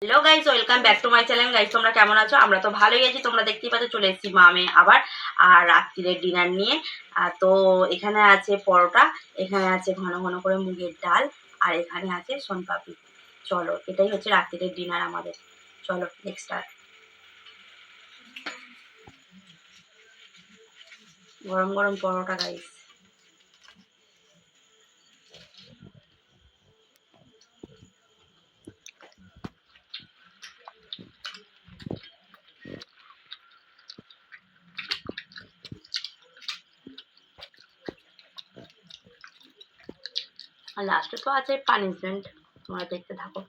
Hello guys, welcome back to my channel. Guys, তোমরা কেমন আছো? আমরা তো ভালোই আছি। তোমরা দেখতেই পাচ্ছ, চলে এসেছি মামে আবার আর রাত্রিরের ডিনার নিয়ে। তো এখানে আছে পরোটা, এখানে আছে ঘন ঘন করে মুগের ডাল, আর এখানে আছে সোনপাপড়ি। চলো, এটাই হচ্ছে রাত্রিরের ডিনার আমাদের। চলো নেক্সট স্টার্ট। গরম গরম পরোটা গাইস। আর লাস্টে তো আছে পানিশমেন্ট, তোমরা দেখতে থাকো।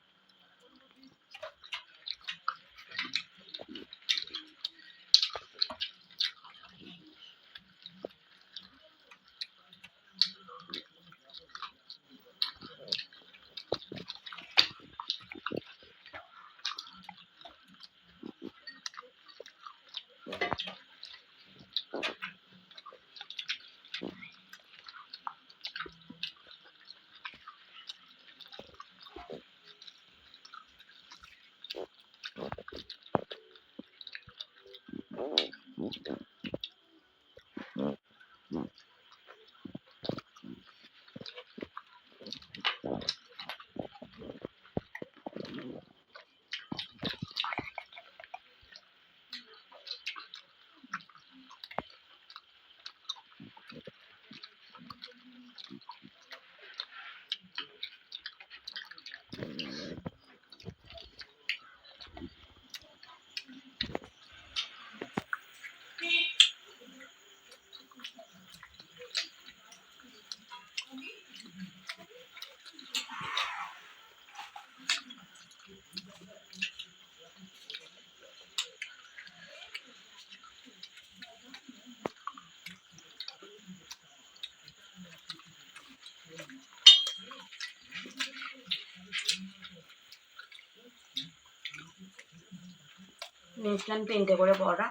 নিয়েছিলাম 3টে করে পরোটা।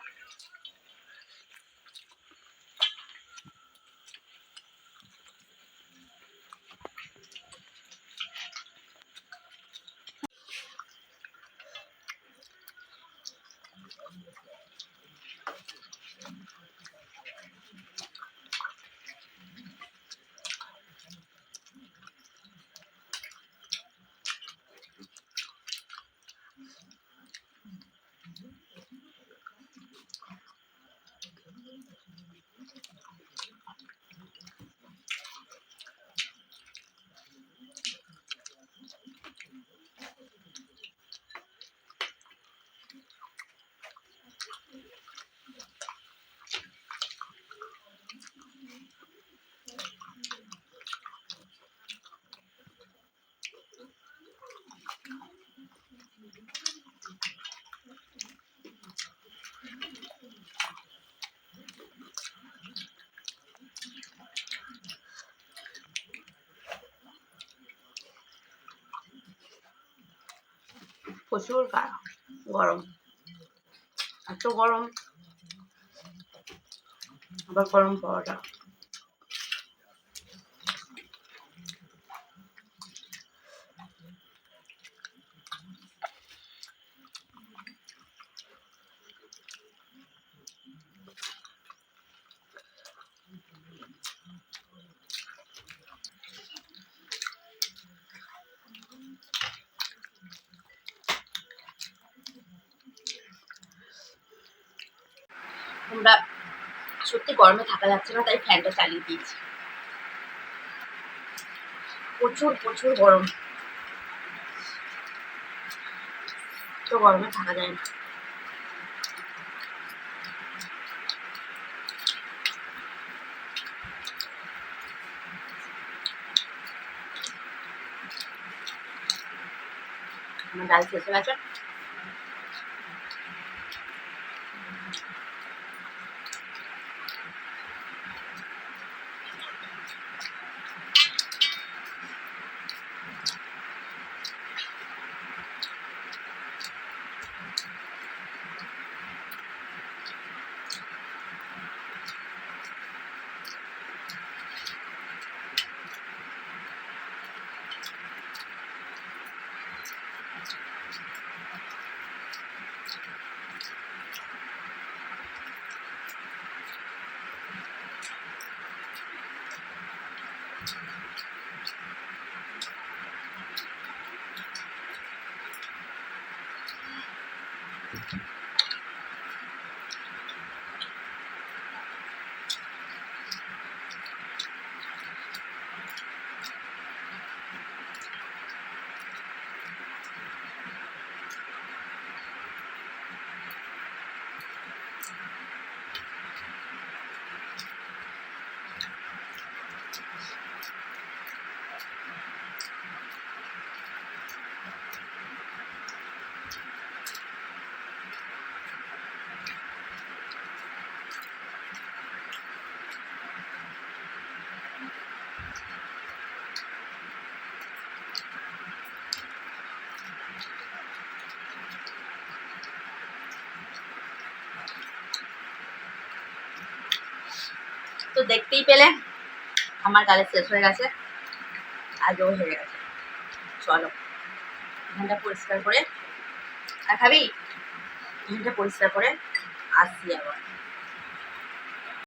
প্রচুর গরম, এত গরম, আবার গরম পরোটা। আমরা সত্যি গরমে থাকা যাচ্ছে না, তাই ফ্যানটা চালিয়ে দিয়েছি। প্রচুর প্রচুর গরম, তো গরমে থাকা যায় না। আমার ডাল শেষ হয়ে গেছে। তো দেখতেই পেলে আমার গালে শেষ হয়ে গেছে, আজও হয়ে গেছে। চলো এখানটা পরিষ্কার করে, আর খাবি এখানটা পরিষ্কার করে আসছি আবার।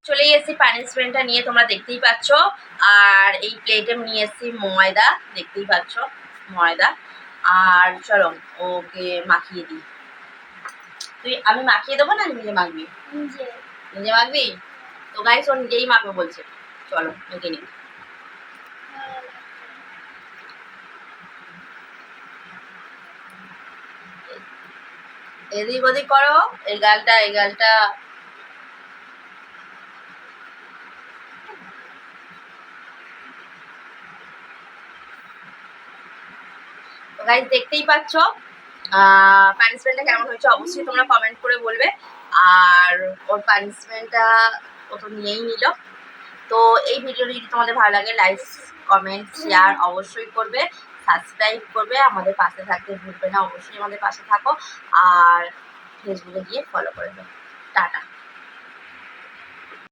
চলে এসেছি পানিশমেন্টটা নিয়ে, তোমরা দেখতেই পাচ্ছ। আর এই প্লেটে নিয়ে এসেছি ময়দা, দেখতেই পাচ্ছ ময়দা। আর চলো ওকে মাখিয়ে দিই। আমি মাখিয়ে দেবো না নিজে মাখবি? নিজে মাখবি? তো গাইস ও নিজেই মাখবে বলছে, চলো মেখে নিই। এদিক ওদিক করো, এই গালটা এই গালটা। তো গাইস দেখতেই পাচ্ছ পানিশমেন্টটা কেমন হয়েছে অবশ্যই তোমরা কমেন্ট করে বলবে। আর ওর পানিশমেন্টটা ও তো নিয়েই নিল। তো এই ভিডিওটি যদি তোমাদের ভালো লাগে লাইক কমেন্ট শেয়ার অবশ্যই করবে, সাবস্ক্রাইব করবে, আমাদের পাশে থাকতে ভুলবে না, অবশ্যই আমাদের পাশে থাকো। আর ফেসবুকে গিয়ে ফলো করে দেবে। টাটা।